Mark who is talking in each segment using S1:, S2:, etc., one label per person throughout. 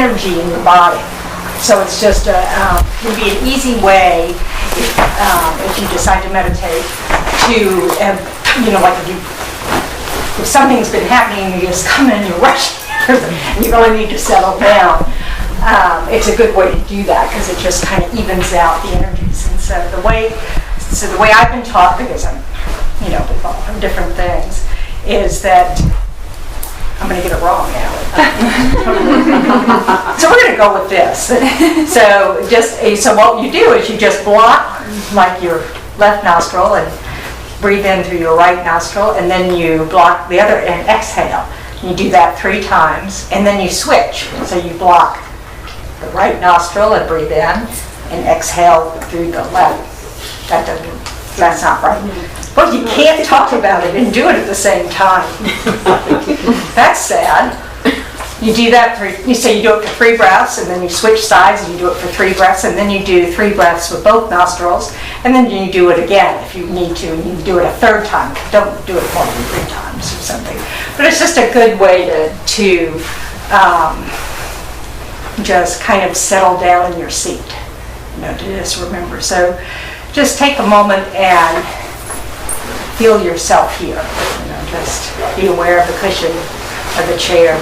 S1: energy in your body. So it's just would be an easy way if you decide to meditate to, like if something's been happening and you just come in and you rush and you really need to settle down. It's a good way to do that because it just kind of evens out the energies. And so the way I've been taught, because I'm, with all different things, is that I'm going to get it wrong now. So we're going to go with this. So what you do is you just block like your left nostril and breathe in through your right nostril, and then you block the other and exhale. You do that 3 times, and then you switch. So you block the right nostril and breathe in, and exhale through the left. That's not right. But you can't talk about it and do it at the same time. That's sad. You do that you do it for 3 breaths, and then you switch sides and you do it for 3 breaths, and then you do 3 breaths with both nostrils, and then you do it again if you need to, and you do it a 3rd time. Don't do it more than 3 times or something. But it's just a good way to just kind of settle down in your seat, to just remember. So just take a moment and feel yourself here. Just be aware of the cushion of the chair.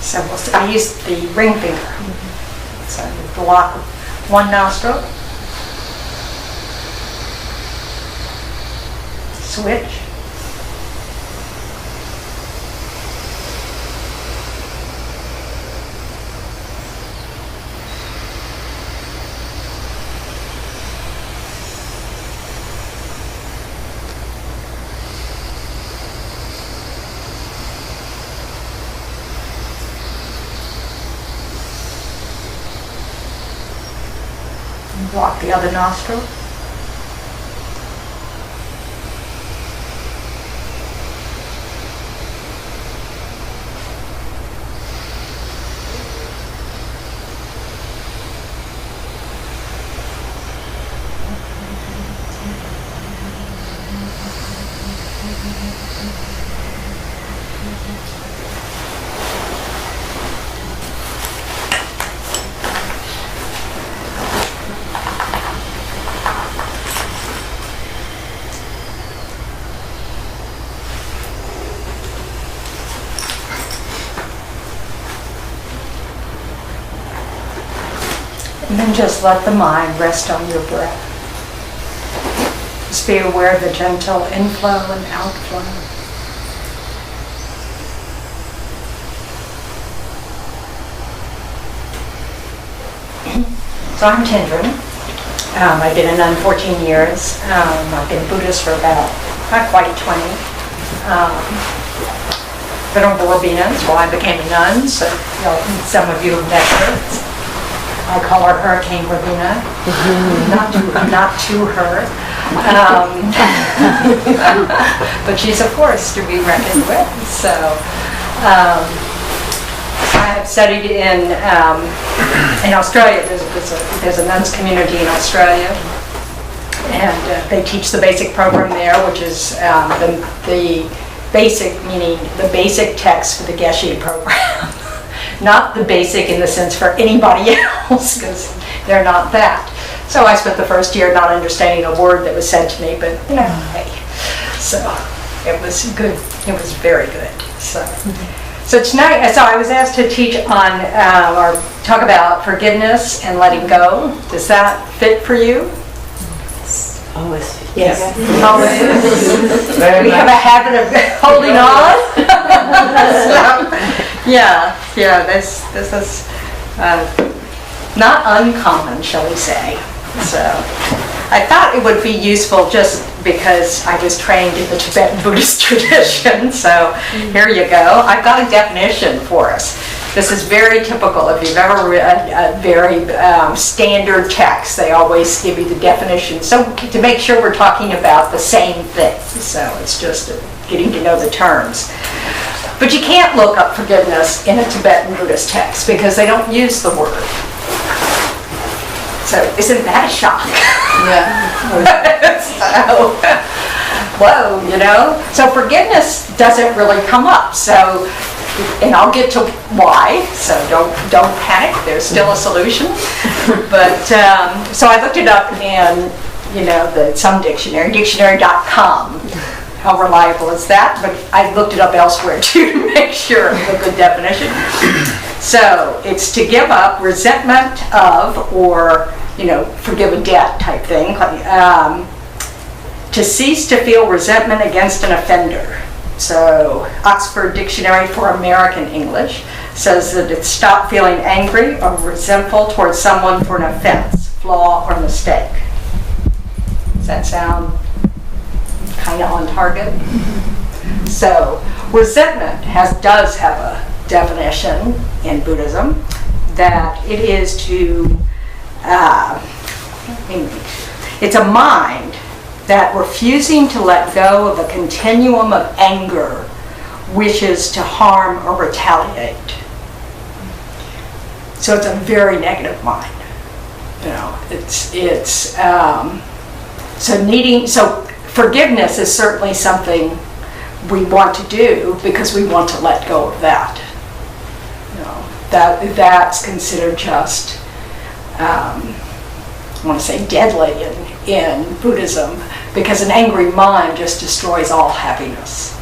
S1: So I use the ring finger. So you block one nostril, switch, block the other nostril. And then just let the mind rest on your breath. Just be aware of the gentle inflow and outflow. So I'm Tendron. I've been a nun 14 years. I've been Buddhist for about not quite 20. Venerable while I became a nun, so some of you have met her. I call her Hurricane Ravina, not to her. But she's a force to be reckoned with. So I have studied in Australia. There's a nuns community in Australia, and they teach the basic program there, which is the basic, meaning the basic text for the Geshe program. Not the basic in the sense for anybody else, because they're not that. So I spent the first year not understanding a word that was said to me, but hey. So it was good. It was very good. So tonight, so I was asked to teach on or talk about forgiveness and letting go. Does that fit for you?
S2: Always.
S1: Yes. Always. We have a habit of holding on. This is not uncommon, shall we say. So I thought it would be useful just because I was trained in the Tibetan Buddhist tradition. So here you go. I've got a definition for us. This is very typical. If you've ever read a very standard text, they always give you the definition. So to make sure we're talking about the same thing. So it's just getting to know the terms. But you can't look up forgiveness in a Tibetan Buddhist text because they don't use the word. So isn't that a shock?
S3: Yeah.
S1: So, whoa, you know? So forgiveness doesn't really come up. So, and I'll get to why, so don't panic, there's still a solution. But, so I looked it up in, some dictionary, dictionary.com. How reliable is that? But I looked it up elsewhere too to make sure of a good definition. So it's to give up resentment of, or forgive a debt type thing. To cease to feel resentment against an offender. So Oxford Dictionary for American English says that it's stop feeling angry or resentful towards someone for an offense, flaw, or mistake. Does that sound kind of on target? So resentment does have a definition in Buddhism that it is it's a mind that refusing to let go of a continuum of anger wishes to harm or retaliate. So it's a very negative mind. So forgiveness is certainly something we want to do because we want to let go of that. That's considered just, I want to say deadly in Buddhism, because an angry mind just destroys all happiness.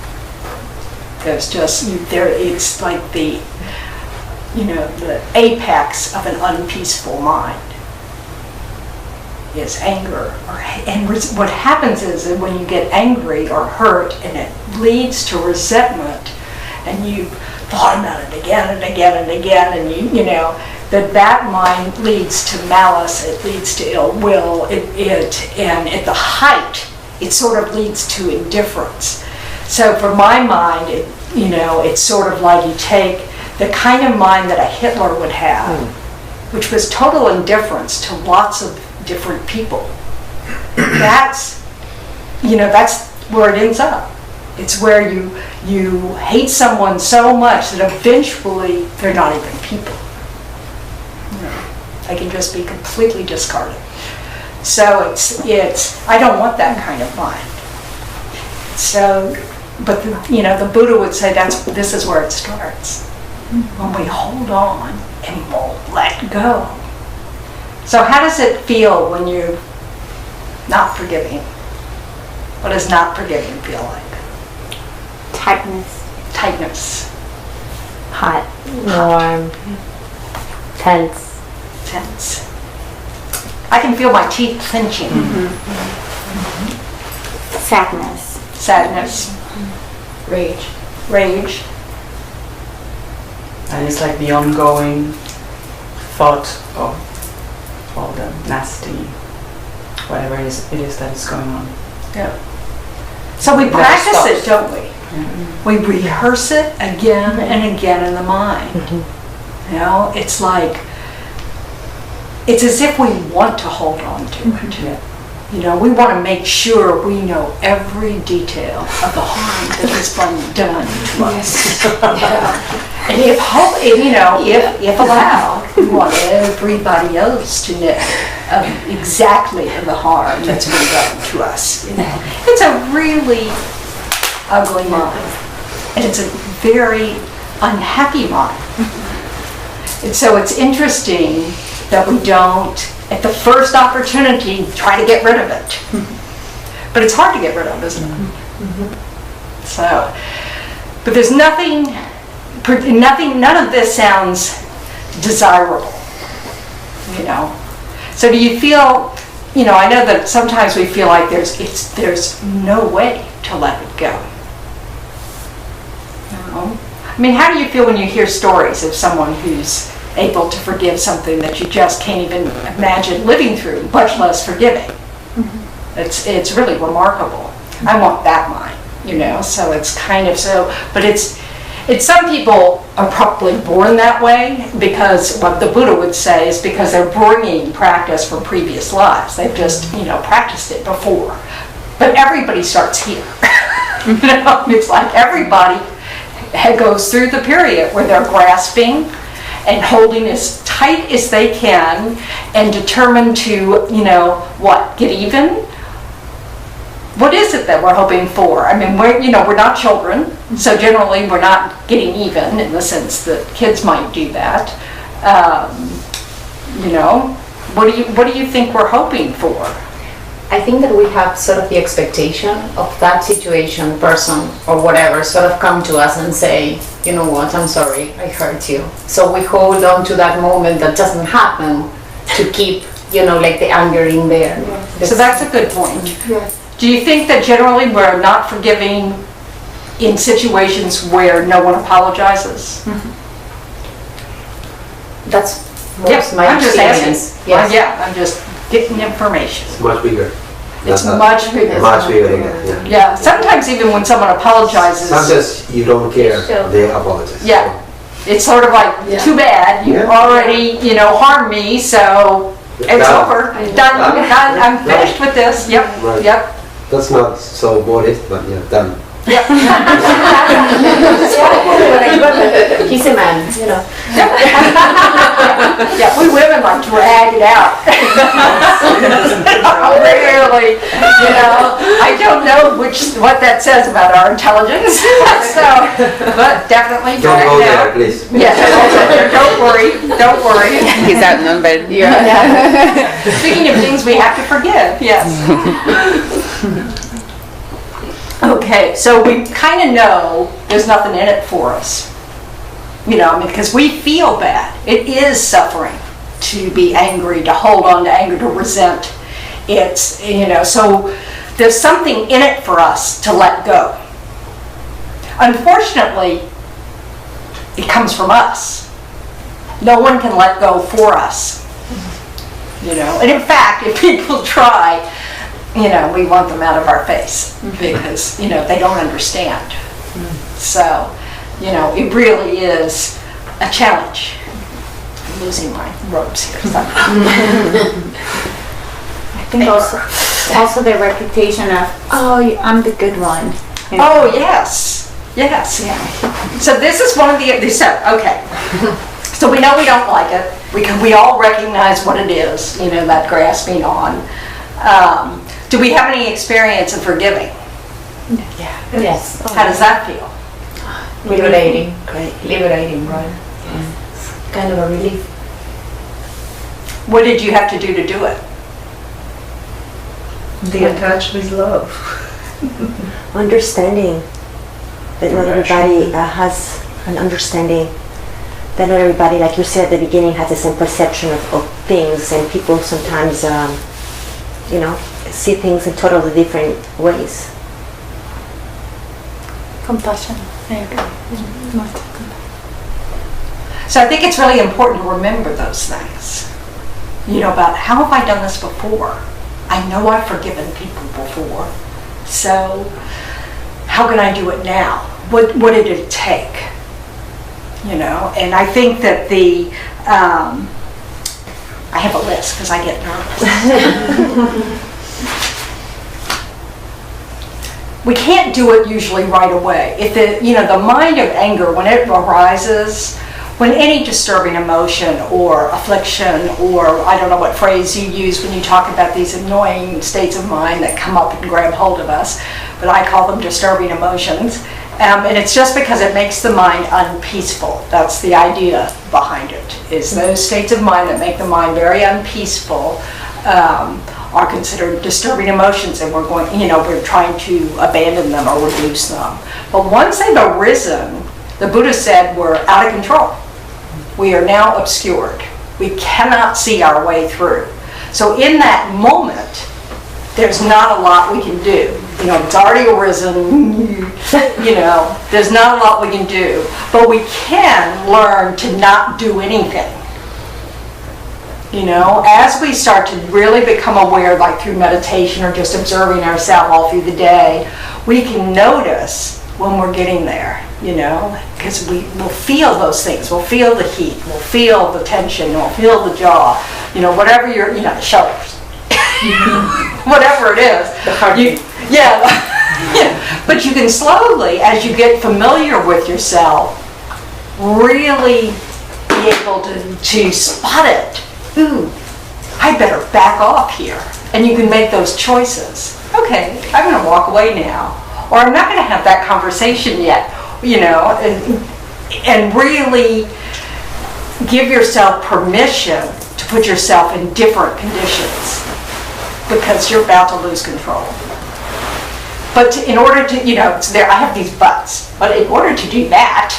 S1: It's like the apex of an unpeaceful mind is anger. And what happens is that when you get angry or hurt and it leads to resentment, and you thought about it again and again and again, and that mind leads to malice, it leads to ill will, and at the height, it sort of leads to indifference. So for my mind, it's sort of like you take the kind of mind that a Hitler would have, which was total indifference to lots of different people. That's where it ends up. It's where you hate someone so much that eventually they're not even people. They can just be completely discarded. So it's I don't want that kind of mind. So, but the Buddha would say this is where it starts. When we hold on and won't let go. So how does it feel when you're not forgiving? What does not forgiving feel like? Tightness.
S2: Hot. Warm. Tense.
S1: I can feel my teeth clenching. Sadness. Rage.
S3: And it's like the ongoing thought of all the nasty, whatever it is that is going on.
S1: Yeah. So we practice it, don't we? Mm-hmm. We rehearse it again and again in the mind. Mm-hmm. It's like, it's as if we want to hold on to it. Yeah. We want to make sure we know every detail of the harm that has been done to us. And if allowed, we want everybody else to know exactly the harm that's been done to us. It's a really ugly mind, and it's a very unhappy mind. And so it's interesting that we don't, at the first opportunity, try to get rid of it. But it's hard to get rid of, isn't it? Mm-hmm. So, but there's nothing, none of this sounds desirable, So do you feel, I know that sometimes we feel like there's no way to let it go. I mean, how do you feel when you hear stories of someone who's able to forgive something that you just can't even imagine living through, much less forgiving? Mm-hmm. It's really remarkable. I want that mind, so it's kind of so, but it's some people are probably born that way because what the Buddha would say is because they're bringing practice from previous lives. They've just, practiced it before. But everybody starts here. It's like everybody goes through the period where they're grasping and holding as tight as they can and determined to, get even? What is it that we're hoping for? I mean, we're not children, so generally we're not getting even in the sense that kids might do that. What do you think we're hoping for?
S4: I think that we have sort of the expectation of that situation, person, or whatever, sort of come to us and say, you know what, I'm sorry, I hurt you. So we hold on to that moment that doesn't happen to keep, like the anger in there.
S1: Yeah. So that's a good point.
S4: Yeah.
S1: Do you think that generally we're not forgiving in situations where no one apologizes?
S4: That's
S1: Yes,
S4: my
S1: I'm just
S4: experience.
S1: asking. Yeah, I'm just getting information.
S5: It's much bigger.
S1: It's much bigger.
S5: Much bigger than that, yeah.
S1: Yeah, sometimes even when someone apologizes,
S5: Sometimes you don't care, they apologize.
S1: Yeah. it's sort of like, too bad, you already, harmed me, so it's over. Done, I'm finished with this. Yep,
S5: Right.
S1: yep.
S5: That's not so modest, but yeah, done.
S1: Yep.
S4: He's a man,
S1: Yeah, we women like drag it out. Really, I don't know what that says about our intelligence. But definitely
S5: Don't
S1: drag
S5: go
S1: it
S5: there,
S1: out.
S5: please.
S1: Yeah, don't worry.
S6: He's outnumbered.
S1: Speaking of things we have to forgive, yes. Okay, so we kind of know there's nothing in it for us. Because we feel bad. It is suffering to be angry, to hold on to anger, to resent. It's, so there's something in it for us to let go. Unfortunately, it comes from us. No one can let go for us. And in fact, if people try, we want them out of our face because, they don't understand. So, it really is a challenge. I'm losing my ropes here. So.
S7: I think also the reputation of, I'm the good one.
S1: Oh, yes. Yes. So this is one of the, okay. So we know we don't like it. We all recognize what it is, that grasping on. Do we have any experience of forgiving?
S4: Yeah. Yes.
S1: How does that feel?
S4: Liberating.
S2: Great.
S4: Liberating, right? It's kind of a relief.
S1: What did you have to do it?
S3: Detach with love.
S2: Understanding that not everybody has an understanding, that not everybody, like you said at the beginning, has the same perception of things, and people sometimes see things in totally different ways.
S7: Compassion. I agree.
S1: So I think it's really important to remember those things. About how have I done this before? I know I've forgiven people before. So how can I do it now? What did it take? And I think that I have a list because I get nervous. We can't do it usually right away. If the mind of anger, when it arises, when any disturbing emotion or affliction, or I don't know what phrase you use when you talk about these annoying states of mind that come up and grab hold of us, but I call them disturbing emotions. And it's just because it makes the mind unpeaceful. That's the idea behind it, is those states of mind that make the mind very unpeaceful are considered disturbing emotions, and we're trying to abandon them or reduce them. But once they've arisen, the Buddha said we're out of control. We are now obscured. We cannot see our way through. So in that moment, there's not a lot we can do. It's already arisen, there's not a lot we can do. But we can learn to not do anything. As we start to really become aware, like through meditation or just observing ourselves all through the day, we can notice when we're getting there, because we will feel those things. We'll feel the heat, we'll feel the tension, we'll feel the jaw, whatever the shoulders, whatever it is.
S4: The heartbeat.
S1: Yeah. But you can slowly, as you get familiar with yourself, really be able to spot it. Ooh, I better back off here. And you can make those choices. Okay, I'm going to walk away now. Or I'm not going to have that conversation yet, and really give yourself permission to put yourself in different conditions because you're about to lose control. But in order to, I have these buts, but in order to do that,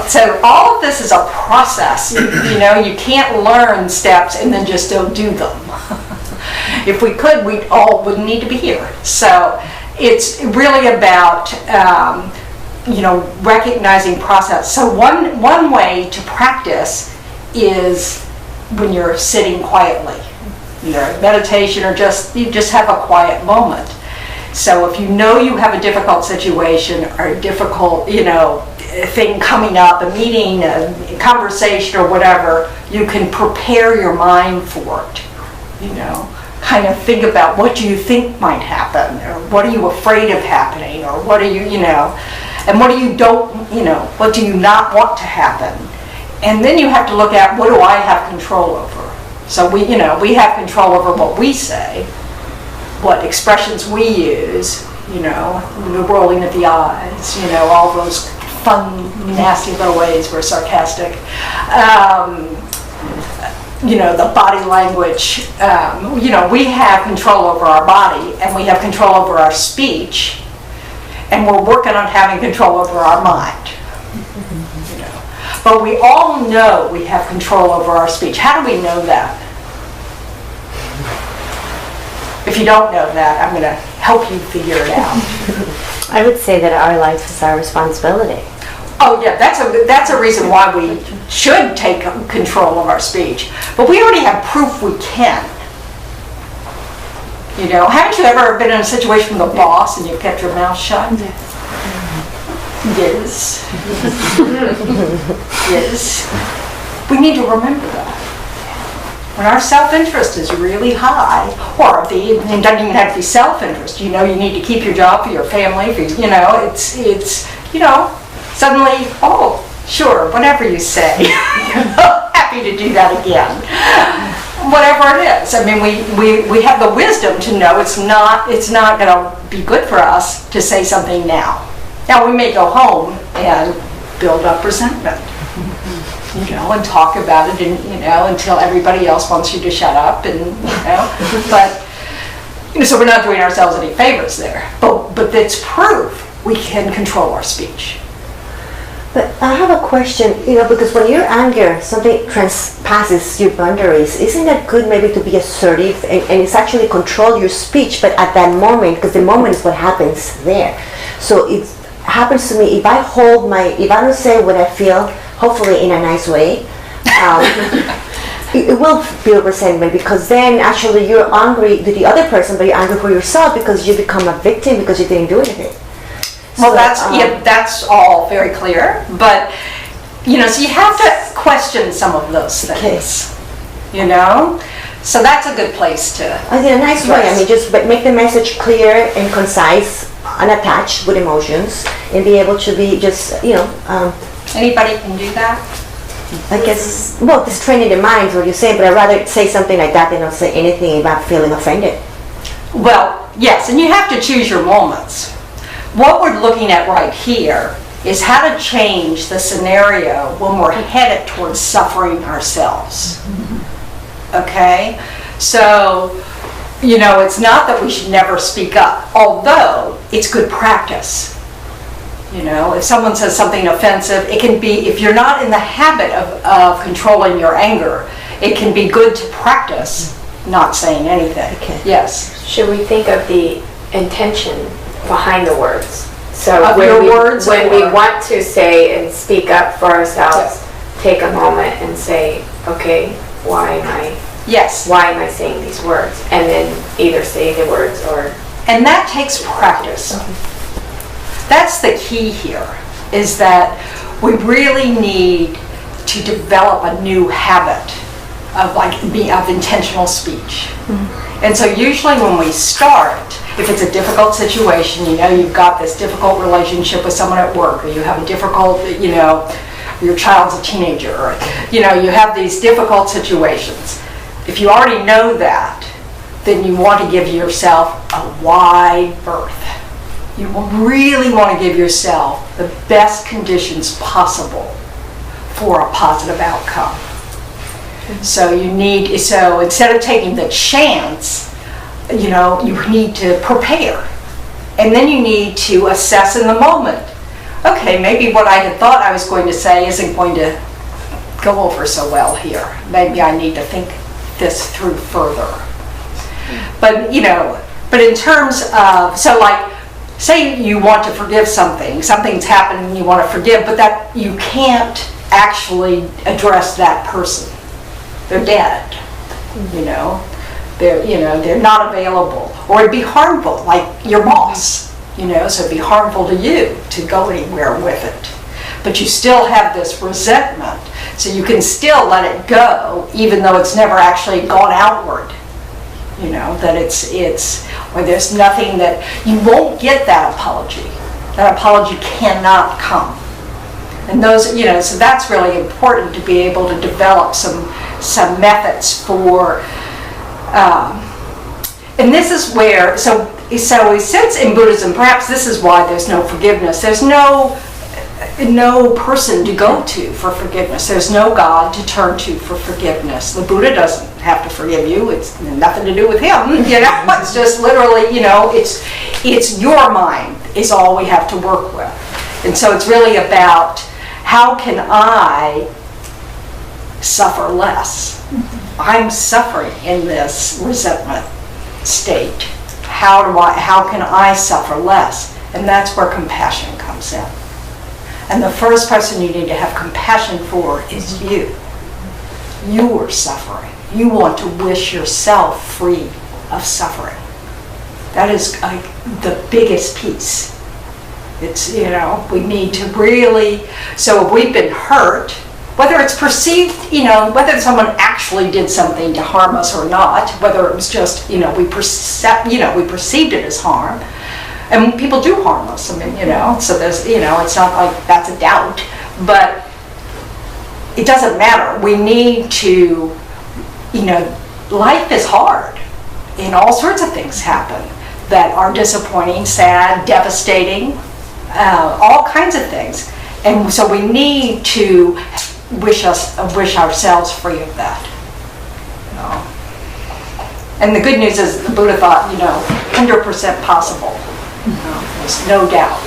S1: so all of this is a process. You can't learn steps and then just don't do them. If we could, we all wouldn't need to be here. So it's really about, recognizing process. So one way to practice is when you're sitting quietly, either meditation or you just have a quiet moment. So if you know you have a difficult situation or a difficult, thing coming up, a meeting, a conversation or whatever, you can prepare your mind for it, kind of think about what do you think might happen, or what are you afraid of happening, or what are you, and what do you what do you not want to happen? And then you have to look at what do I have control over? So we have control over what we say, what expressions we use, the rolling of the eyes, all those fun, nasty little ways we're sarcastic. The body language, we have control over our body and we have control over our speech, and we're working on having control over our mind. But we all know we have control over our speech. How do we know that? If you don't know that, I'm going to help you figure it out.
S2: I would say that our life is our responsibility.
S1: Oh yeah, that's a reason why we should take control of our speech. But we already have proof we can. Haven't you ever been in a situation with a boss and you kept your mouth shut? Yes. Yes. We need to remember that. When our self-interest is really high, or it doesn't even have to be self-interest, you need to keep your job for your family, it's suddenly, oh, sure, whatever you say, happy to do that again. Whatever it is. I mean, we have the wisdom to know it's not going to be good for us to say something now. Now, we may go home and build up resentment, and talk about it, and, until everybody else wants you to shut up, and, but, so we're not doing ourselves any favors there. But it's proof we can control our speech.
S2: But I have a question, because when you're angry, something trespasses your boundaries. Isn't that good maybe to be assertive and it's actually control your speech, but at that moment, because the moment is what happens there. So it happens to me, if I don't say what I feel, hopefully in a nice way, it will feel resentment, because then actually you're angry to the other person, but you're angry for yourself because you become a victim because you didn't do anything.
S1: Well, that's all very clear, but so you have to question some of those things. So that's a good place to.
S2: In a nice way. I mean, just make the message clear and concise, unattached with emotions, and be able to be just
S1: Anybody can do that.
S2: I guess it's training the mind what you say, but I'd rather say something like that than not say anything about feeling offended.
S1: Well, yes, and you have to choose your moments. What we're looking at right here is how to change the scenario when we're headed towards suffering ourselves. Okay? So, it's not that we should never speak up, although it's good practice. If someone says something offensive, it can be, if you're not in the habit of controlling your anger, it can be good to practice not saying anything.
S2: Okay.
S1: Yes?
S6: Should we think of the intention behind the words? So
S1: Of
S6: when
S1: your
S6: we,
S1: words
S6: when we
S1: or-
S6: want to say and speak up for ourselves, take a moment and say, okay, why am I
S1: Yes.
S6: saying these words? And then either say the words or...
S1: And that takes practice. That's the key here, is that we really need to develop a new habit of intentional speech. And so usually when we start, if it's a difficult situation, you've got this difficult relationship with someone at work, or you have a difficult, your child's a teenager, or, you know, you have these difficult situations. If you already know that, then you want to give yourself a wide berth. You really want to give yourself the best conditions possible for a positive outcome. So instead of taking the chance, you know, you need to prepare. And then you need to assess in the moment. Okay, maybe what I had thought I was going to say isn't going to go over so well here. Maybe I need to think this through further. But, you know, but in terms of, so like, say you want to forgive something's happened and you want to forgive, but that you can't actually address that person. They're dead, you know. They're not available, or it'd be harmful, like your boss, you know, so it'd be harmful to you to go anywhere with it. But you still have this resentment, so you can still let it go, even though it's never actually gone outward. You know, that or there's nothing that, you won't get that apology. That apology cannot come. And those, you know, so that's really important to be able to develop some methods for, and this is where, so since in Buddhism, perhaps this is why there's no forgiveness. There's no person to go to for forgiveness. There's no God to turn to for forgiveness. The Buddha doesn't have to forgive you. It's nothing to do with him. You know, it's just literally, you know, it's your mind is all we have to work with. And so it's really about, how can I suffer less? I'm suffering in this resentment state. How can I suffer less? And that's where compassion comes in. And the first person you need to have compassion for is you. You are suffering. You want to wish yourself free of suffering. That is the biggest piece. It's, you know, we need to really, so if we've been hurt, whether it's perceived, you know, whether someone actually did something to harm us or not, whether it was just, you know, we perceived it as harm, and people do harm us, I mean, you know, so there's, you know, it's not like that's a doubt, but it doesn't matter. We need to, you know, life is hard, and all sorts of things happen that are disappointing, sad, devastating, all kinds of things. And so we need to wish ourselves free of that. You know? And the good news is the Buddha thought, you know, 100% possible. You know, there's no doubt.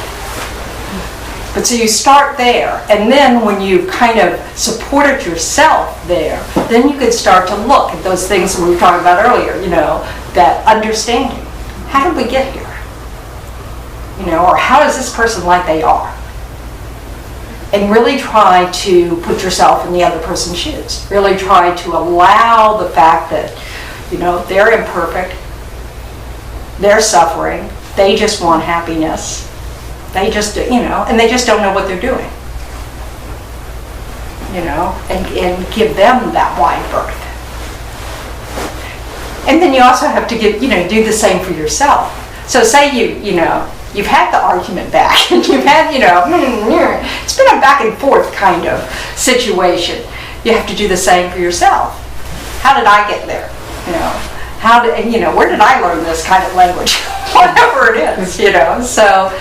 S1: But so you start there, and then when you've kind of supported yourself there, then you could start to look at those things we were talking about earlier, you know, that understanding. How did we get here? You know, or how is this person like they are? And really try to put yourself in the other person's shoes. Really try to allow the fact that, you know, they're imperfect, they're suffering, they just want happiness. They just, you know, and they just don't know what they're doing. You know, and give them that wide berth. And then you also have to give, you know, do the same for yourself. So say you know, you've had the argument back, and you've had, you know, it's been a back and forth kind of situation. You have to do the same for yourself. How did I get there? You know, you know, where did I learn this kind of language? Whatever it is, you know. So,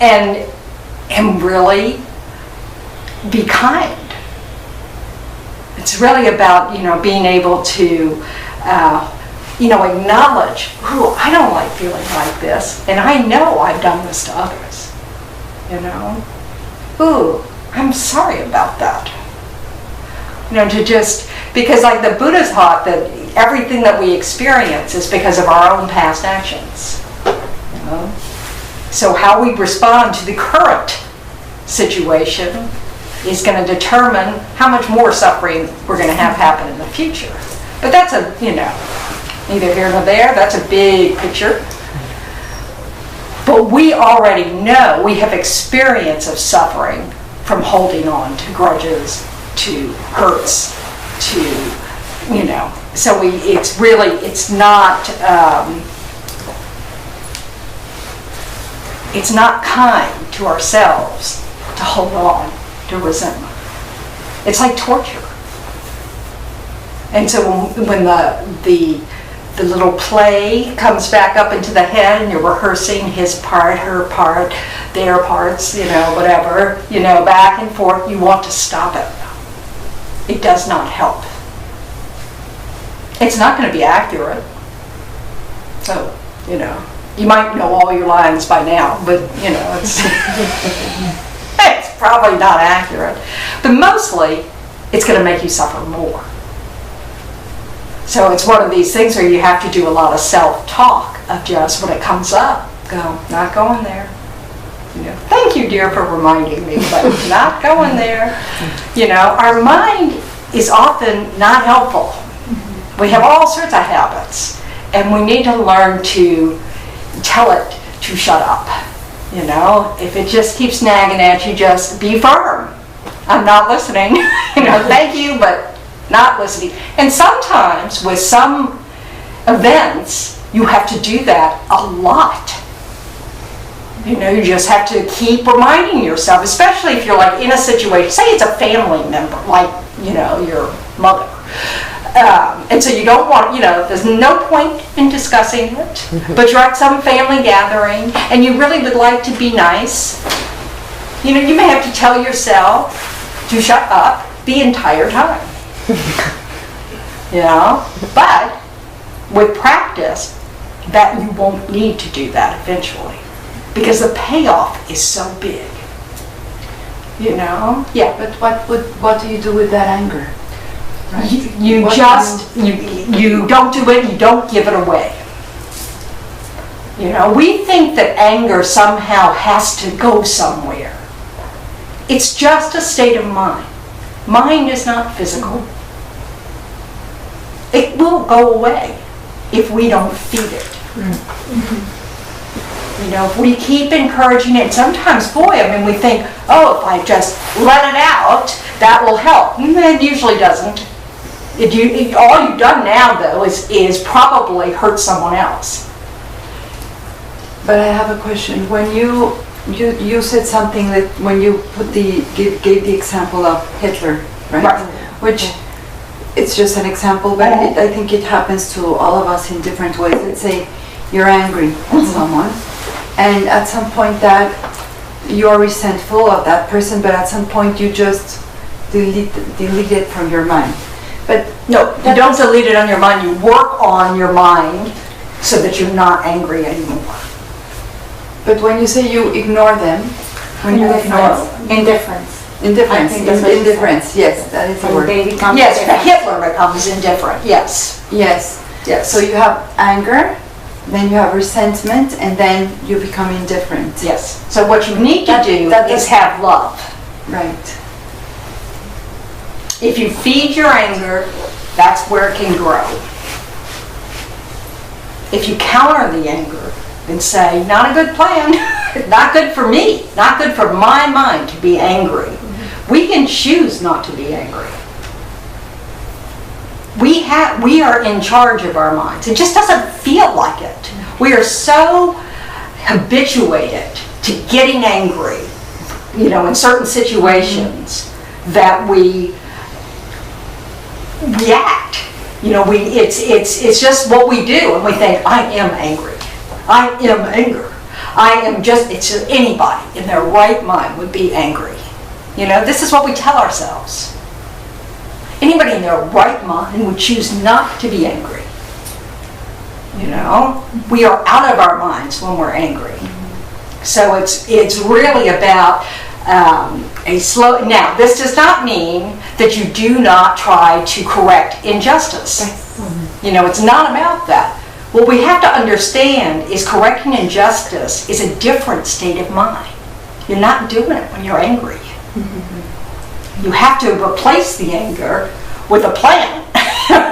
S1: and really be kind. It's really about, you know, being able to, you know, acknowledge, ooh, I don't like feeling like this, and I know I've done this to others, you know. Ooh, I'm sorry about that. You know, to just, because like the Buddha taught that everything that we experience is because of our own past actions, you know. So how we respond to the current situation is going to determine how much more suffering we're going to have happen in the future. But that's a, you know, neither here nor there. That's a big picture. But we already know, we have experience of suffering from holding on to grudges, to hurts, to, you know. So it's really, it's not kind to ourselves to hold on to resentment. It's like torture. And so when the little play comes back up into the head and you're rehearsing his part, her part, their parts, whatever, back and forth, you want to stop it. It does not help. It's not going to be accurate. So, you might know all your lines by now, but, it's, it's probably not accurate. But mostly, it's going to make you suffer more. So it's one of these things where you have to do a lot of self-talk of just when it comes up, go, not going there. Thank you, dear, for reminding me, but not going there. Our mind is often not helpful. We have all sorts of habits, and we need to learn to tell it to shut up. If it just keeps nagging at you, just be firm. I'm not listening. Thank you, but not listening. And sometimes with some events, you have to do that a lot. You just have to keep reminding yourself, especially if you're like in a situation, say it's a family member, like, your mother. And so you don't want, there's no point in discussing it, but you're at some family gathering and you really would like to be nice. You may have to tell yourself to shut up the entire time. But with practice, that you won't need to do that eventually, because the payoff is so big. Yeah.
S3: But what do you do with that anger? Right.
S1: You don't do it. You don't give it away. We think that anger somehow has to go somewhere. It's just a state of mind. Mind is not physical. It will go away if we don't feed it. If we keep encouraging it, sometimes, we think, if I just let it out, that will help. It usually doesn't. All you've done now, though, is probably hurt someone else.
S3: But I have a question. When you said something that when you gave the example of Hitler, right? Which it's just an example, but I think it happens to all of us in different ways. Let's say you're angry at someone, and at some point that you're resentful of that person, but at some point you just delete it from your mind. But
S1: no, you don't delete it on your mind. You work on your mind so that you're not angry anymore.
S3: But when you say you ignore them,
S7: Indifference.
S3: Indifference, yes, that is the word.
S1: Yes, Hitler becomes indifferent, yes.
S3: Yes.
S1: Yes.
S3: So you have anger, then you have resentment, and then you become indifferent.
S1: Yes. So what you need to do is have love.
S3: Right.
S1: If you feed your anger, that's where it can grow. If you counter the anger and say, not a good plan, not good for me, not good for my mind to be angry, we can choose not to be angry. We are in charge of our minds. It just doesn't feel like it. We are so habituated to getting angry, in certain situations that we react. It's just what we do, and we think, I am angry. I am anger. It's just anybody in their right mind would be angry. This is what we tell ourselves. Anybody in their right mind would choose not to be angry. We are out of our minds when we're angry. So it's really about a slow. Now, this does not mean that you do not try to correct injustice. It's not about that. What we have to understand is correcting injustice is a different state of mind. You're not doing it when you're angry. You have to replace the anger with a plan,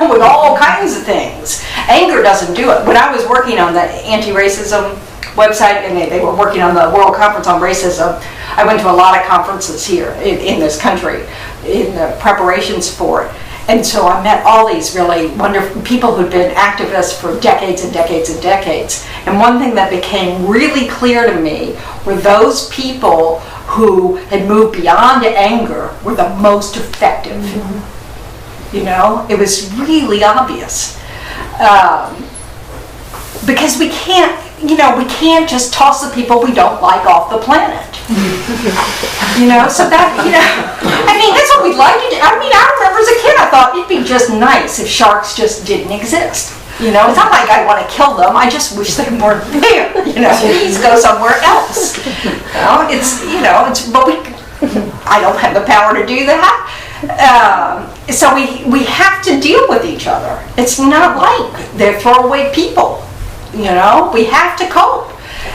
S1: with all kinds of things. Anger doesn't do it. When I was working on the anti-racism website, and they were working on the World Conference on Racism, I went to a lot of conferences here in this country in the preparations for it. And so I met all these really wonderful people who'd been activists for decades and decades and decades. And one thing that became really clear to me were those people who had moved beyond anger were the most effective. You know, it was really obvious. Because we can't just toss the people we don't like off the planet. So that, I mean, that's what we'd like to do. I mean, I remember as a kid, I thought it'd be just nice if sharks just didn't exist. It's not like I want to kill them. I just wish they weren't there. Please go somewhere else. But I don't have the power to do that. So we have to deal with each other. It's not like they're throwaway people. We have to cope.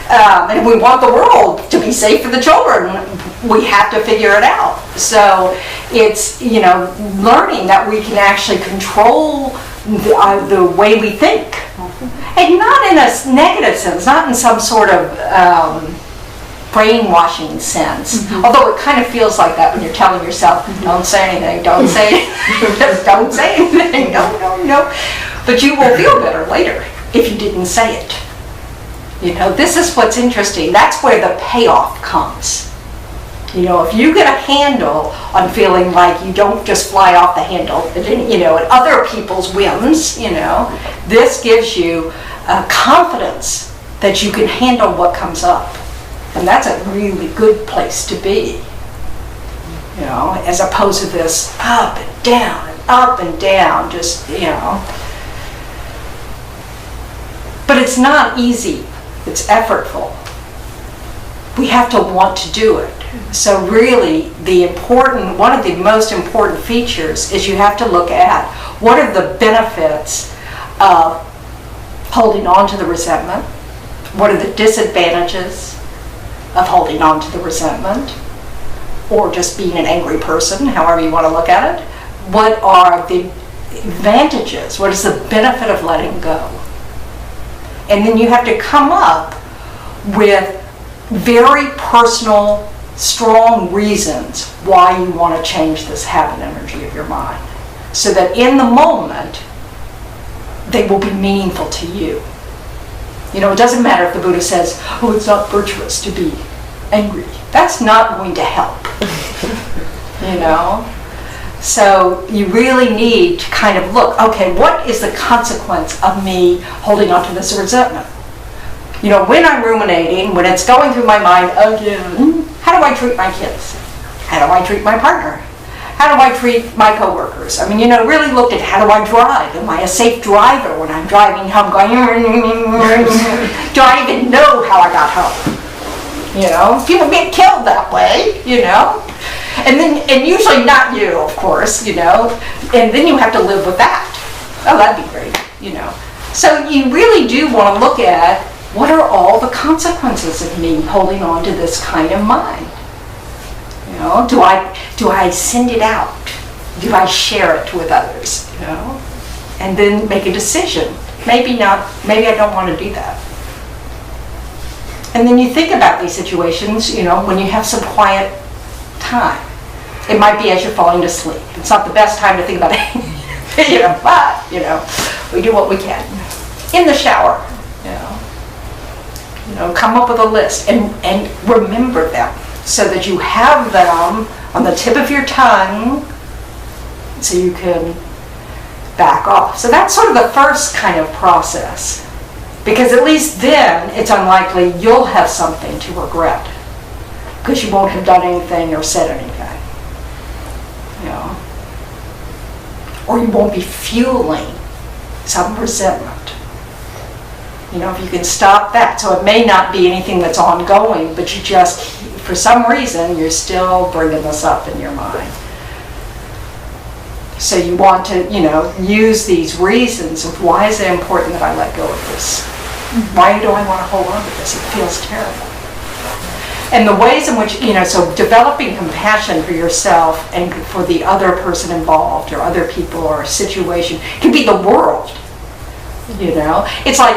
S1: And we want the world to be safe for the children. We have to figure it out. So it's, learning that we can actually control the way we think. And not in a negative sense, not in some sort of brainwashing sense. Although it kind of feels like that when you're telling yourself, don't say anything, don't say anything, don't say anything, no. But you will feel better later if you didn't say it. This is what's interesting. That's where the payoff comes. If you get a handle on feeling like you don't just fly off the handle, at other people's whims, this gives you confidence that you can handle what comes up. And that's a really good place to be. As opposed to this up and down, just, But it's not easy. It's effortful. We have to want to do it. So really, one of the most important features is you have to look at what are the benefits of holding on to the resentment, what are the disadvantages of holding on to the resentment, or just being an angry person, however you want to look at it. What are the advantages? What is the benefit of letting go? And then you have to come up with very personal, strong reasons why you want to change this habit energy of your mind. So that in the moment, they will be meaningful to you. It doesn't matter if the Buddha says, oh, it's not virtuous to be angry. That's not going to help. So you really need to kind of look, okay, what is the consequence of me holding on to this resentment? When I'm ruminating, when it's going through my mind, again, how do I treat my kids? How do I treat my partner? How do I treat my coworkers? I mean, really look at how do I drive? Am I a safe driver when I'm driving home going, do I even know how I got home? People get killed that way, And usually not you, of course, and then you have to live with that. Oh, that'd be great, So you really do want to look at what are all the consequences of me holding on to this kind of mind? Do I send it out? Do I share it with others? And then make a decision. Maybe not, maybe I don't want to do that. And then you think about these situations, when you have some quiet time. It might be as you're falling to sleep. It's not the best time to think about it, but, we do what we can. In the shower, come up with a list and remember them so that you have them on the tip of your tongue so you can back off. So that's sort of the first kind of process. Because at least then it's unlikely you'll have something to regret because you won't have done anything or said anything. Or you won't be fueling some resentment. If you can stop that. So it may not be anything that's ongoing, but you just, for some reason, you're still bringing this up in your mind. So you want to, use these reasons of why is it important that I let go of this? Why do I want to hold on to this? It feels terrible. And the ways in which, so developing compassion for yourself and for the other person involved or other people or a situation, can be the world, It's like,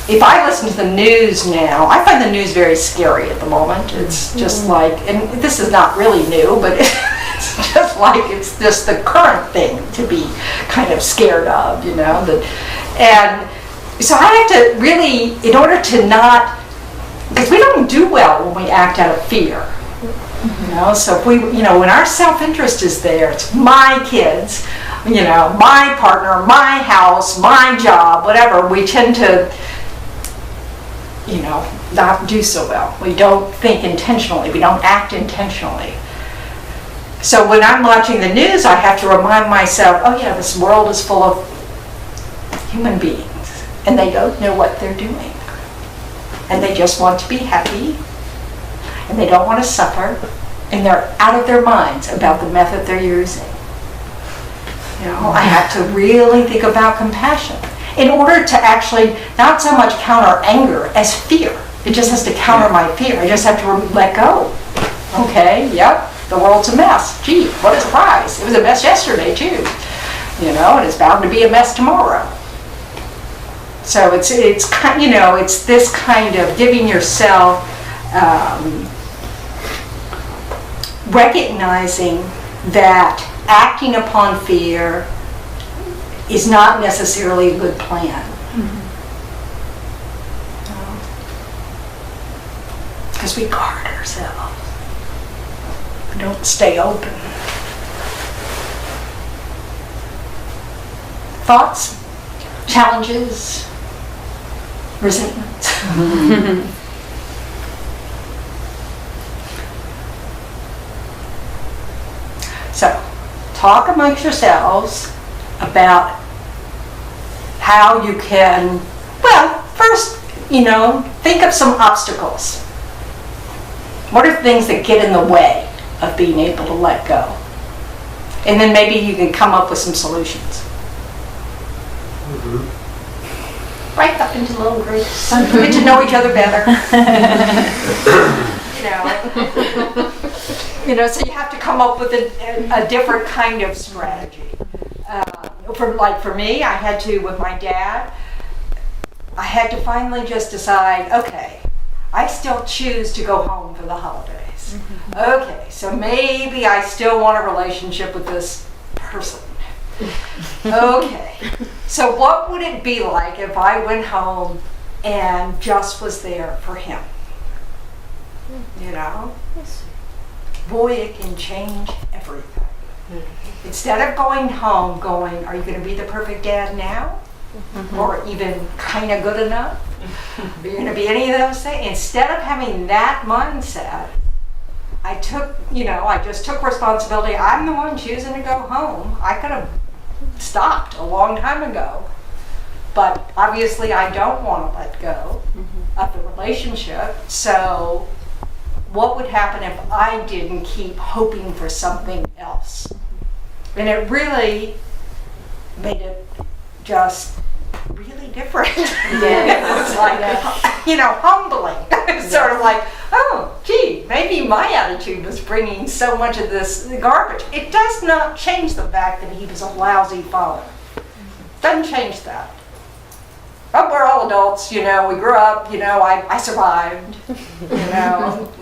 S1: if I listen to the news now, I find the news very scary at the moment. It's just like, and this is not really new, but it's just like, it's just the current thing to be kind of scared of, And so I have to really, in order to not, because we don't do well when we act out of fear. You know, so if we, you know, when our self-interest is there, it's my kids, you know, my partner, my house, my job, whatever, we tend to, you know, not do so well. We don't think intentionally. We don't act intentionally. So when I'm watching the news, I have to remind myself, oh yeah, this world is full of human beings, and they don't know what they're doing. And they just want to be happy, and they don't want to suffer, and they're out of their minds about the method they're using. You know, I have to really think about compassion in order to actually not so much counter anger as fear. It just has to counter my fear. I just have to let go. Okay, yep, the world's a mess. Gee, what a surprise. It was a mess yesterday too. You know, and it's bound to be a mess tomorrow. So it's you know, it's this kind of giving yourself recognizing that acting upon fear is not necessarily a good plan. Because we guard ourselves. We don't stay open. Thoughts? Challenges? Resentments? So, talk amongst yourselves about how you can, well, first, you know, think of some obstacles. What are things that get in the way of being able to let go? And then maybe you can come up with some solutions. Break up into little groups. Get to know each other better. You know, so you have to come up with a different kind of strategy. For me, I had to, with my dad, I had to finally just decide, okay, I still choose to go home for the holidays. Okay, so maybe I still want a relationship with this person. Okay, so what would it be like if I went home and just was there for him? You know? Voya can change everything. Instead of going home going, are you going to be the perfect dad now? Or even kind of good enough? Are you going to be any of those things? Instead of having that mindset, I just took responsibility. I'm the one choosing to go home. I could have stopped a long time ago. But obviously I don't want to let go of the relationship. So what would happen if I didn't keep hoping for something else? And it really made it just really different. It was like, humbling. It's sort of like, oh, gee, maybe my attitude was bringing so much of this garbage. It does not change the fact that he was a lousy father. Doesn't change that. But we're all adults, we grew up, I survived,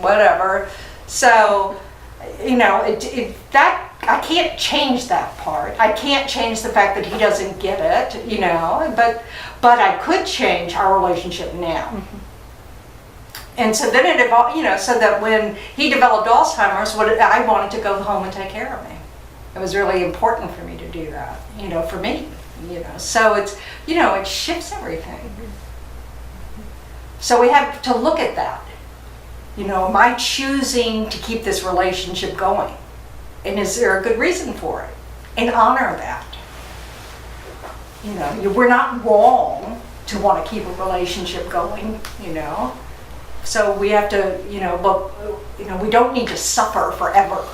S1: whatever. So, that I can't change that part. I can't change the fact that he doesn't get it, but I could change our relationship now. And so then it evolved, so that when he developed Alzheimer's, I wanted to go home and take care of me. It was really important for me to do that, for me. So it's, it shifts everything. So we have to look at that. Am I choosing to keep this relationship going? And is there a good reason for it? And honor that. We're not wrong to want to keep a relationship going, So we have to, we don't need to suffer forever.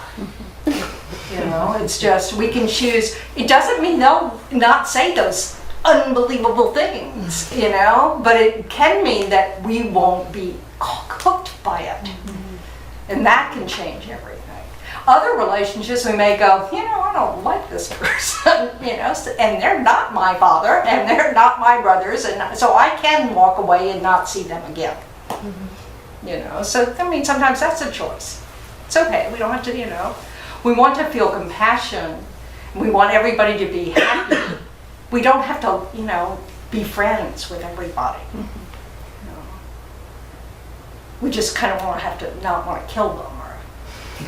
S1: It's just, we can choose. It doesn't mean they'll not say those unbelievable things, but it can mean that we won't be hooked by it. And that can change everything. Other relationships, we may go, I don't like this person, and they're not my father, and they're not my brothers, and so I can walk away and not see them again. So, sometimes that's a choice. It's okay, we don't have to, we want to feel compassion. We want everybody to be happy. We don't have to, be friends with everybody. We just kind of not want to kill them or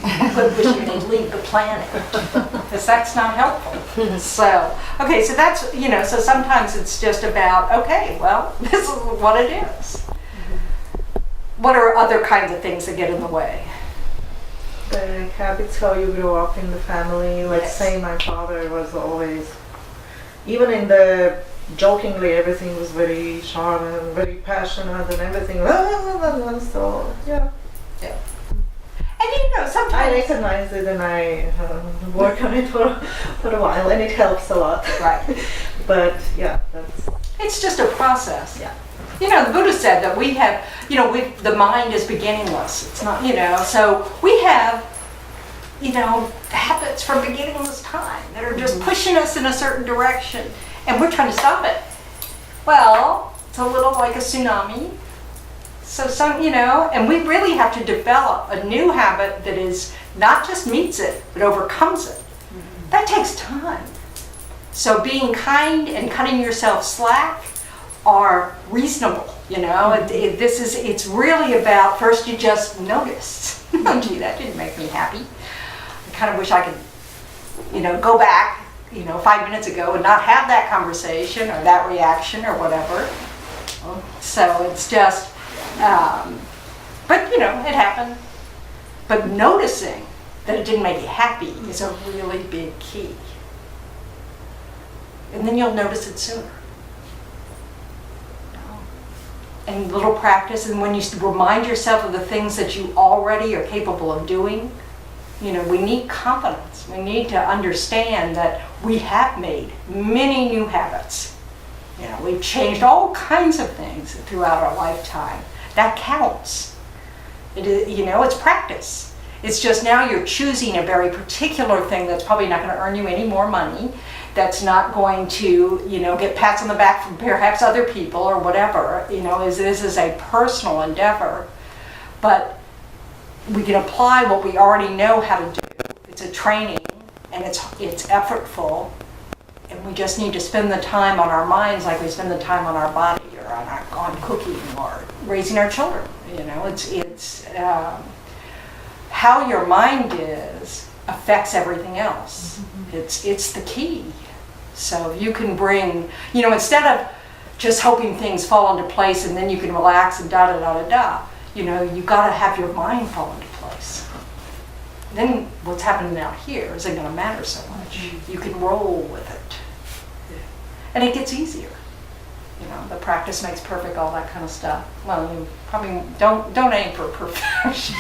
S1: But wish you would leave the planet, because that's not helpful. So, okay, so that's, so sometimes it's just about, okay, well, this is what it is. What are other kinds of things that get in the way?
S8: The habits, how you grow up in the family. Let's
S1: Yes.
S8: say my father was always, even in the jokingly, everything was very sharp and very passionate and everything. So yeah,
S1: And
S8: I
S1: sometimes,
S8: recognize it and I work on it for a while, and it helps a lot.
S1: right,
S8: But yeah, that's
S1: it's just a process.
S8: Yeah.
S1: The Buddha said that we have, the mind is beginningless. It's not, so we have, habits from beginningless time that are just pushing us in a certain direction, and we're trying to stop it. Well, it's a little like a tsunami. So and we really have to develop a new habit that is not just meets it, but overcomes it. That takes time. So being kind and cutting yourself slack are reasonable, it's really about, first you just notice, oh gee, that didn't make me happy. I kind of wish I could, go back, 5 minutes ago and not have that conversation or that reaction or whatever. So it's just, but it happened. But noticing that it didn't make you happy is a really big key. And then you'll notice it sooner. And little practice, and when you remind yourself of the things that you already are capable of doing, we need confidence. We need to understand that we have made many new habits. We've changed all kinds of things throughout our lifetime. That counts. It's practice. It's just now you're choosing a very particular thing that's probably not going to earn you any more money, that's not going to, get pats on the back from perhaps other people or whatever, this is a personal endeavor. But we can apply what we already know how to do. It's a training, and it's effortful, and we just need to spend the time on our minds like we spend the time on our body or on cooking or raising our children. It's how your mind is affects everything else. It's the key. So you can bring, instead of just hoping things fall into place and then you can relax and you got to have your mind fall into place. Then what's happening out here isn't going to matter so much. You can roll with it. And it gets easier. The practice makes perfect, all that kind of stuff. Well, you probably don't aim for perfection.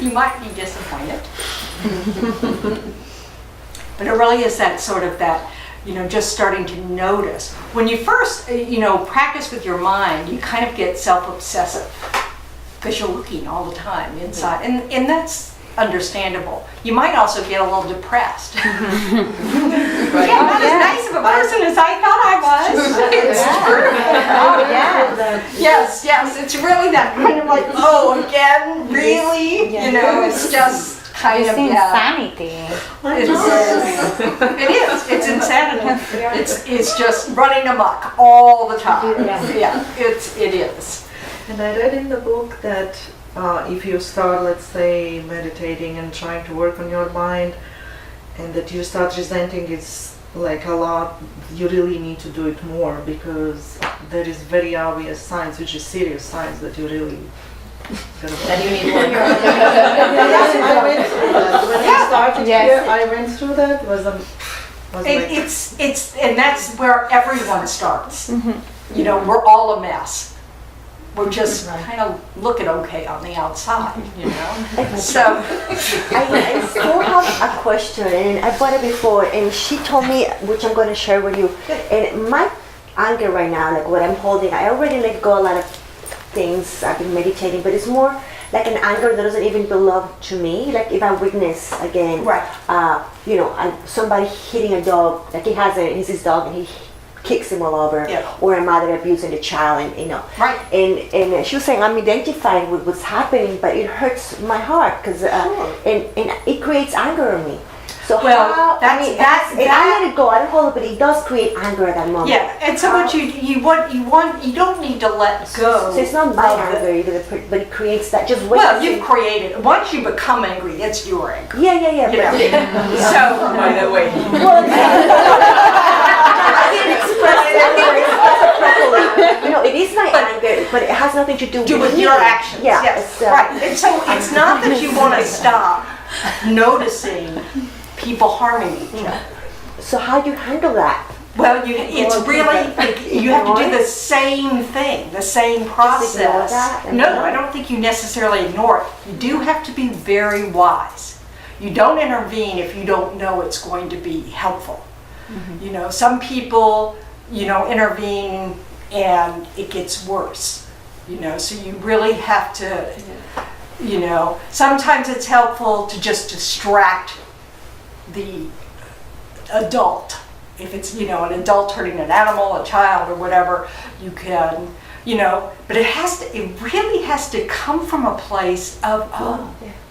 S1: You might be disappointed. But it really is that sort of that, just starting to notice. When you first, practice with your mind, you kind of get self-obsessive because you're looking all the time inside. And that's understandable. You might also get a little depressed. Yeah, not as nice of a person as I thought I was. It's true. Oh, yeah. Yes, it's really that kind of like, oh, again, really? It's just kind of
S7: insanity.
S1: It is. It's insanity. It's just running amok all the time. Yeah, it is.
S8: And I read in the book that if you start, let's say, meditating and trying to work on your mind, and that you start resenting it's like a lot, you really need to do it more, because there is very obvious signs, which is serious signs, that you really
S4: That you need work.
S8: I went through that. When I started here, I went through that. Was like,
S1: And that's where everyone starts. We're all a mess. We're just kind of looking okay on the outside, So
S2: I still have a question, and I bought it before, and she told me, which I'm going to share with you. And my anger right now, like what I'm holding, I already let go a lot of things. I've been meditating, but it's more like an anger that doesn't even belong to me. Like if I witness again, somebody hitting a dog, like he's his dog, and he kicks him all over, or a mother abusing the child, and and she was saying, I'm identifying with what's happening, but it hurts my heart because and it creates anger in me. So
S1: Well,
S2: how, I mean, I let it go, I don't hold it, but it does create anger at that moment.
S1: Yeah, and so what you don't need to let go.
S2: So it's not my
S1: of it.
S2: anger either, but it creates that just wait.
S1: Well, you've created, once you become angry, it's your anger.
S2: Yeah.
S1: You know?
S2: but-
S1: So, by the way.
S2: Well, I didn't express it properly. You know, it is my anger, but it has nothing to do
S1: with
S2: me.
S1: your actions.
S2: Yeah,
S1: Yes,
S2: it's,
S1: right. And so it's not that you want to stop noticing people harming each other.
S2: So how do you handle that?
S1: Well, it's really, you have to do the same thing, the same process.
S2: ignore that?
S1: No, I don't think you necessarily ignore it. You do have to be very wise. You don't intervene if you don't know it's going to be helpful. You know, some people, intervene and it gets worse. So you really have to, sometimes it's helpful to just distract the adult. If it's, an adult hurting an animal, a child, or whatever, you can, but it really has to come from a place of,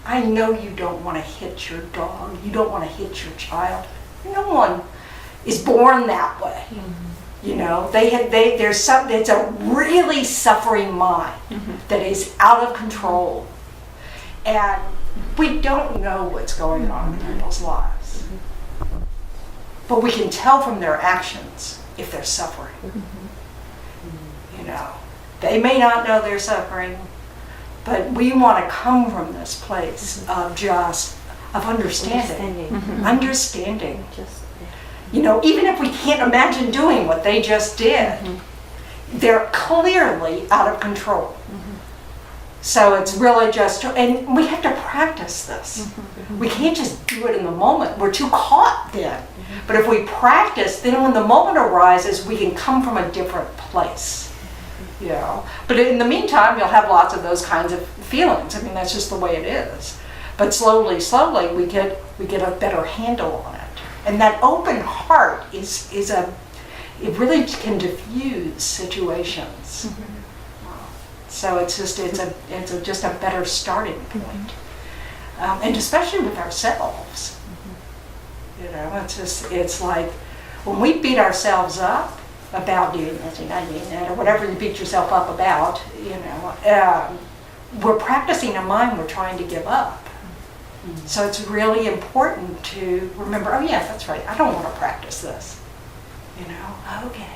S1: I know you don't want to hit your dog, you don't want to hit your child. No one is born that way. It's a really suffering mind that is out of control. And we don't know what's going on in people's lives. But we can tell from their actions if they're suffering. They may not know they're suffering, but we want to come from this place of understanding. Understanding. Even if we can't imagine doing what they just did, they're clearly out of control. So it's really and we have to practice this. We can't just do it in the moment. We're too caught then. But if we practice, then when the moment arises, we can come from a different place. But in the meantime, you'll have lots of those kinds of feelings. I mean, that's just the way it is. But slowly, we get a better handle on it. And that open heart it really can diffuse situations. So it's just a better starting point. And especially with ourselves. It's like when we beat ourselves up about doing this and not doing that, or whatever you beat yourself up about, we're practicing a mind we're trying to give up. So it's really important to remember, oh yeah, that's right, I don't want to practice this. Okay,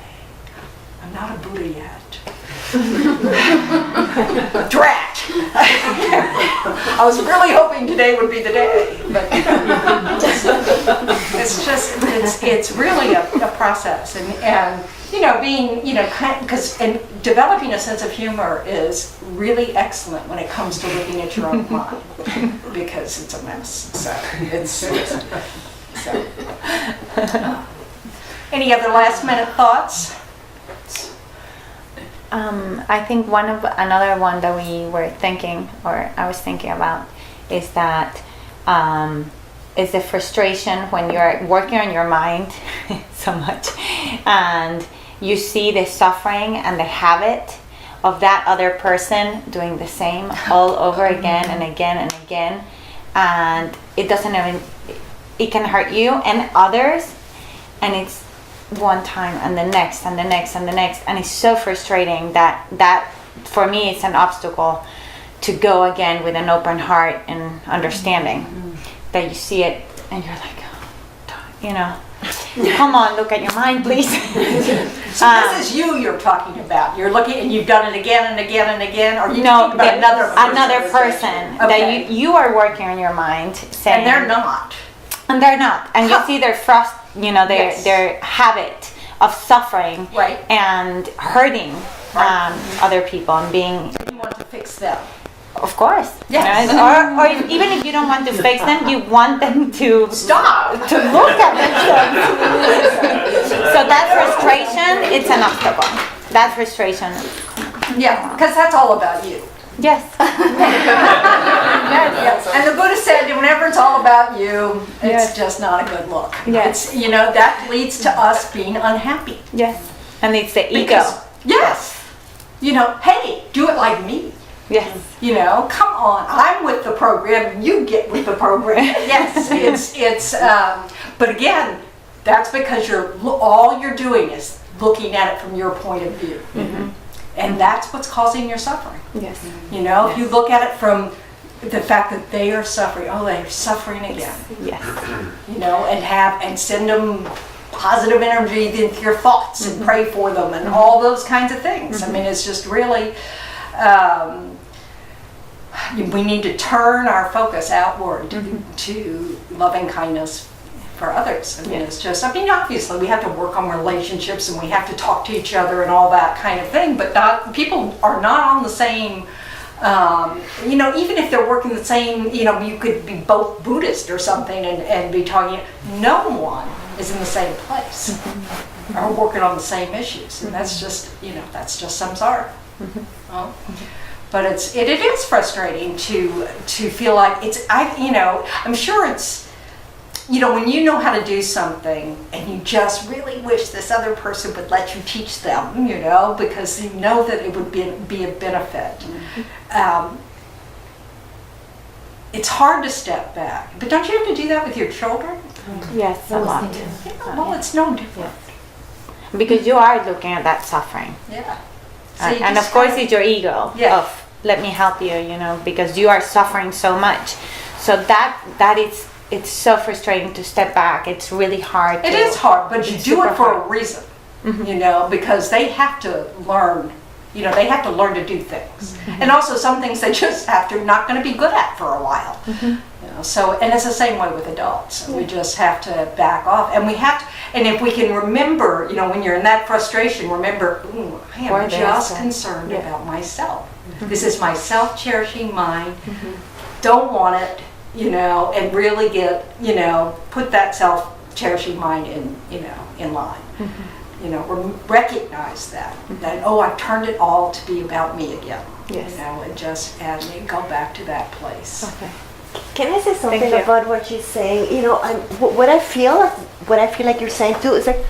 S1: I'm not a Buddha yet. Drat! I was really hoping today would be the day, but it's really a process, and being, and developing a sense of humor is really excellent when it comes to looking at your own mind, because it's a mess. So any other last minute thoughts?
S7: I think another one that we were thinking, or I was thinking about, is that is the frustration when you're working on your mind so much, and you see the suffering and the habit of that other person doing the same all over again and again and again, and it can hurt you and others, and it's one time and the next and the next and the next, and it's so frustrating that for me it's an obstacle to go again with an open heart and understanding that you see it and you're like, come on, look at your mind, please.
S1: So this is you're talking about. You're looking and you've done it again and again and again, or you talking about
S7: another person
S1: okay.
S7: that you are working on your mind, saying,
S1: and they're not.
S7: And they're not. And you see their their habit of suffering,
S1: right,
S7: and hurting other people and being.
S1: You want to fix them.
S7: Of course.
S1: Yes.
S7: Or even if you don't want to fix them, you want them to
S1: stop
S7: to look at themselves. So that frustration, it's an obstacle. That frustration.
S1: Yeah, because that's all about you.
S7: Yes.
S1: Yes. And the Buddha said, whenever it's all about you, it's just not a good look.
S7: Yes.
S1: It's, that leads to us being unhappy.
S7: Yes. And it's the ego.
S1: Yes. Hey, do it like me.
S7: Yes.
S1: You know, come on, I'm with the program, you get with the program. Yes, it's but again, that's because all you're doing is looking at it from your point of view. And that's what's causing your suffering.
S7: Yes.
S1: You know, if you look at it from the fact that they are suffering, they're suffering again.
S7: Yes.
S1: You know, and send them positive energy into your thoughts and pray for them and all those kinds of things. I mean, it's just really, we need to turn our focus outward to loving kindness for others. I mean, it's just, obviously we have to work on relationships and we have to talk to each other and all that kind of thing, but people are not on the same, you know, even if they're working the same, you know, you could be both Buddhist or something and be talking, no one is in the same place or working on the same issues. And that's just, you know, that's just samsara. But it is frustrating to feel like I'm sure it's, you know, when you know how to do something and you just really wish this other person would let you teach them, you know, because you know that it would be a benefit. It's hard to step back. But don't you have to do that with your children?
S7: Yes, a lot.
S1: Yeah, well, it's no different.
S7: Because you are looking at that suffering.
S1: Yeah. So you
S7: And
S1: just
S7: of course
S1: gotta-
S7: it's your ego of let me help you, you know, because you are suffering so much. So it's so frustrating to step back. It's really hard.
S1: It is hard, but you
S7: It's
S1: do it
S7: super
S1: for a
S7: hard.
S1: reason, you know, because they have to learn, you know, they have to learn to do things. And also some things they just not going to be good at for a while. You know, so, and it's the same way with adults. We just have to back off, and and if we can remember, you know, when you're in that frustration, remember, I am just concerned about myself. This is my self-cherishing mind. Don't want it. You know, and really you know, put that self-cherishing mind in line. You know, recognize that I've turned it all to be about me again.
S7: Yes.
S1: You know, and go back to that place.
S7: Okay.
S2: Can I say something
S7: Thank you.
S2: about what she's saying? You know, what I feel like you're saying too is like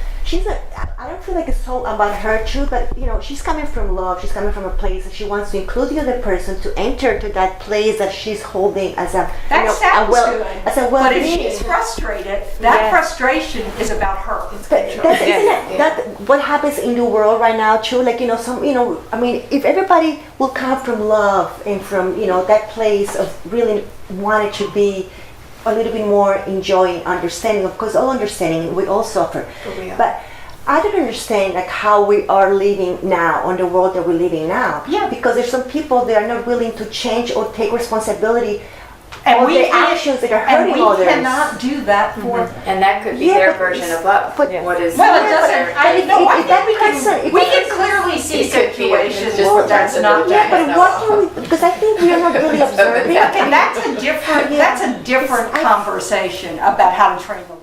S2: I don't feel like it's so about her too, but you know, she's coming from love. She's coming from a place that she wants to include the other person to enter to that place that she's holding as a
S1: Sounds good.
S2: as a
S1: But if
S2: well-being.
S1: she's frustrated, that frustration is about her.
S2: But isn't that what happens in the world right now too? Like, you know, I mean, if everybody will come from love and from, you know, that place of really wanting to be a little bit more enjoying, understanding. Of course, all understanding, we all suffer. But I don't understand like how we are living now on the world that we're living now.
S1: Yeah.
S2: Because there's some people that are not willing to change or take responsibility
S1: And
S2: for the actions that are hurting others.
S1: we cannot do that for them.
S6: And that could be
S2: Yeah,
S6: their
S2: but-
S6: version of love.
S2: but-
S6: What is
S1: Well, it
S6: their-
S1: doesn't. I
S2: if-
S1: know. I
S2: if that
S1: think
S2: person-
S1: we can clearly see
S6: It could be
S1: situations
S6: just
S1: where
S6: the
S1: that's
S6: person
S1: not.
S6: who
S2: Yeah, but
S6: No.
S2: what can we? Because I think we are not really observing.
S1: And that's a different.
S2: Yeah.
S1: That's a different conversation about how to train the